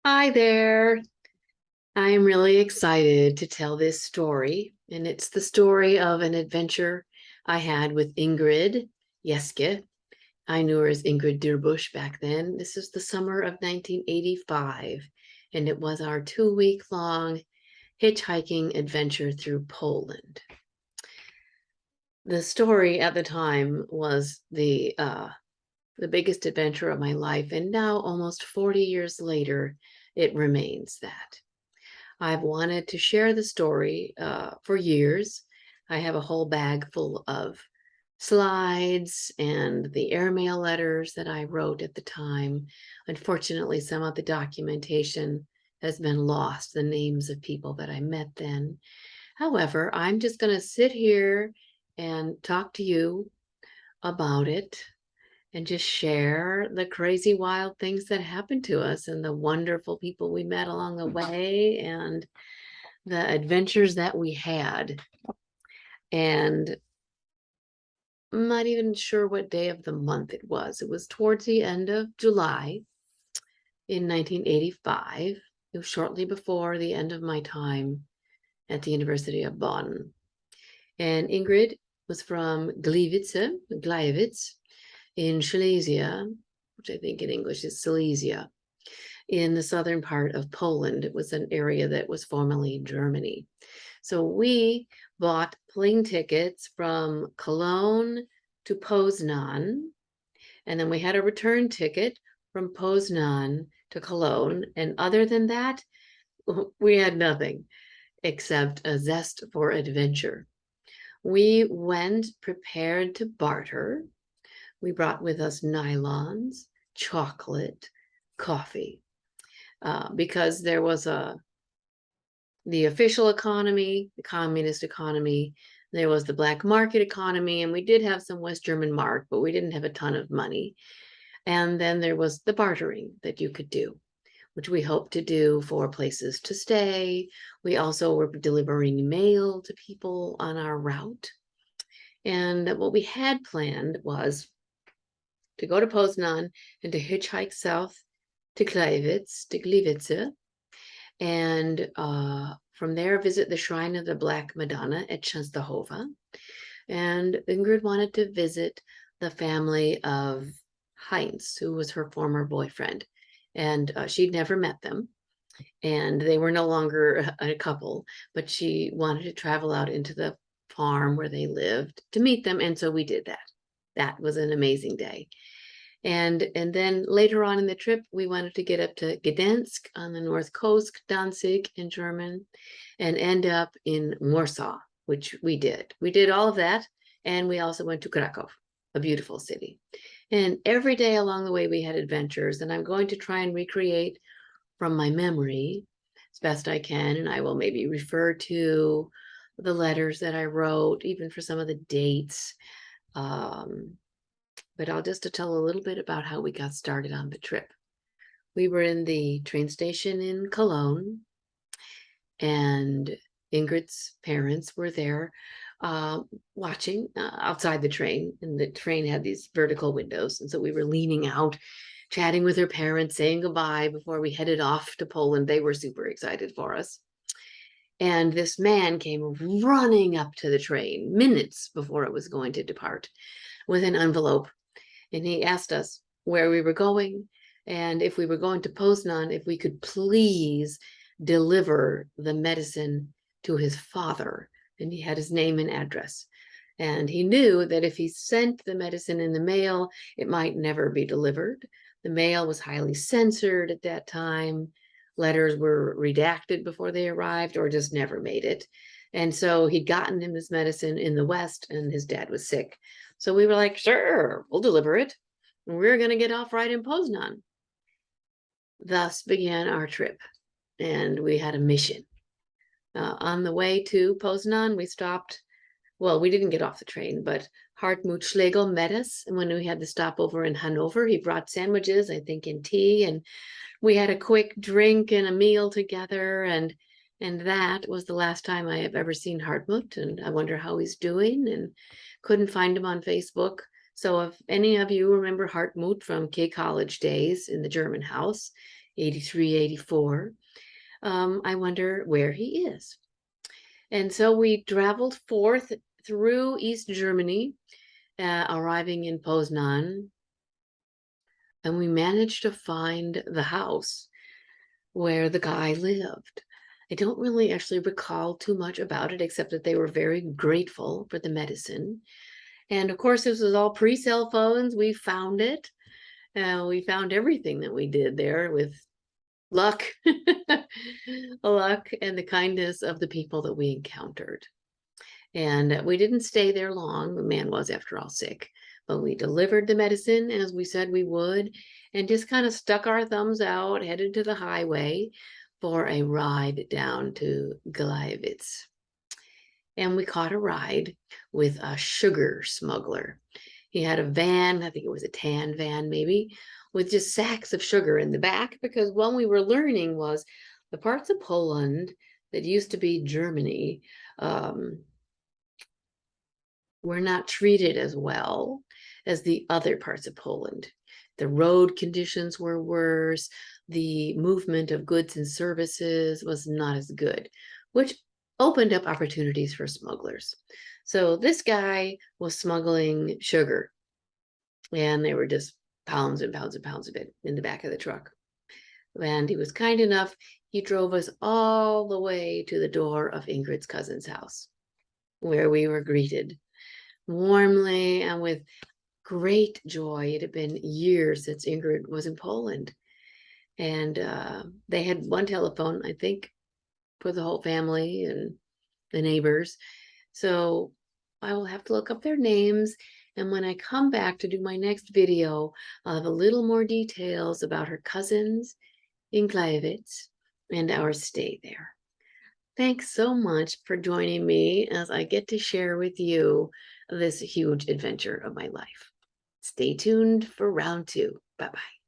Hi there. I'm really excited to tell this story, and it's the story of an adventure I had with Ingrid Jeske. I knew her as Ingrid Deerbush back then. This is the summer of 1985, and it was our 2-week long hitchhiking adventure through Poland. The story at the time was the biggest adventure of my life, and now almost 40 years later, it remains that. I've wanted to share the story for years. I have a whole bag full of slides and the airmail letters that I wrote at the time. Unfortunately, some of the documentation has been lost, the names of people that I met then. However, I'm just going to sit here and talk to you about it and just share the crazy, wild things that happened to us and the wonderful people we met along the way and the adventures that we had. And I'm not even sure what day of the month it was. It was towards the end of July in 1985. It was shortly before the end of my time at the University of Bonn. And Ingrid was from Gliwice in Silesia, which I think in English is Silesia, in the southern part of Poland. It was an area that was formerly Germany. So we bought plane tickets from Cologne to Poznan, and then we had a return ticket from Poznan to Cologne. And other than that, we had nothing except a zest for adventure. We went prepared to barter. We brought with us nylons, chocolate, coffee, because there was the official economy, the communist economy, there was the black market economy, and we did have some West German mark, but we didn't have a ton of money. And then there was the bartering that you could do, which we hoped to do for places to stay. We also were delivering mail to people on our route. And what we had planned was to go to Poznan and to hitchhike south to Gliwice, and from there visit the Shrine of the Black Madonna at Częstochowa. And Ingrid wanted to visit the family of Heinz, who was her former boyfriend. And she'd never met them, and they were no longer a couple, but she wanted to travel out into the farm where they lived to meet them. And so we did that. That was an amazing day. And then later on in the trip, we wanted to get up to Gdansk on the north coast, Danzig in German, and end up in Warsaw, which we did. We did all of that. And we also went to Krakow, a beautiful city. And every day along the way, we had adventures. And I'm going to try and recreate from my memory as best I can. And I will maybe refer to the letters that I wrote, even for some of the dates. But I'll just to tell a little bit about how we got started on the trip. We were in the train station in Cologne, and Ingrid's parents were there watching outside the train, and the train had these vertical windows. And so we were leaning out, chatting with her parents, saying goodbye before we headed off to Poland. They were super excited for us. And this man came running up to the train minutes before it was going to depart with an envelope. And he asked us where we were going, and if we were going to Poznan, if we could please deliver the medicine to his father. And he had his name and address. And he knew that if he sent the medicine in the mail, it might never be delivered. The mail was highly censored at that time. Letters were redacted before they arrived or just never made it. And so he'd gotten him his medicine in the West, and his dad was sick. So we were like, sure, we'll deliver it. And we're going to get off right in Poznan. Thus began our trip. And we had a mission. On the way to Poznan, we stopped. Well, we didn't get off the train, but Hartmut Schlegel met us. And when we had the stopover in Hanover, he brought sandwiches, I think, and tea. And we had a quick drink and a meal together. And that was the last time I have ever seen Hartmut. And I wonder how he's doing, and couldn't find him on Facebook. So if any of you remember Hartmut from K College days in the German house, 83, 84. I wonder where he is. And so we traveled forth through East Germany, arriving in Poznan, and we managed to find the house where the guy lived. I don't really actually recall too much about it, except that they were very grateful for the medicine. And of course, this was all pre-cell phones. We found it. We found everything that we did there with luck, luck and the kindness of the people that we encountered. And we didn't stay there long. The man was, after all, sick. But we delivered the medicine as we said we would, and just kind of stuck our thumbs out, headed to the highway for a ride down to Gleiwitz. And we caught a ride with a sugar smuggler. He had a van, I think it was a tan van maybe, with just sacks of sugar in the back, because what we were learning was the parts of Poland that used to be Germany were not treated as well as the other parts of Poland. The road conditions were worse. The movement of goods and services was not as good, which opened up opportunities for smugglers. So this guy was smuggling sugar, and they were just pounds and pounds and pounds of it in the back of the truck. And he was kind enough, he drove us all the way to the door of Ingrid's cousin's house, where we were greeted warmly and with great joy. It had been years since Ingrid was in Poland. And they had one telephone, I think, for the whole family and the neighbors. So I will have to look up their names. And when I come back to do my next video, I'll have a little more details about her cousins in Gleiwitz and our stay there. Thanks so much for joining me as I get to share with you this huge adventure of my life. Stay tuned for round 2. Bye-bye.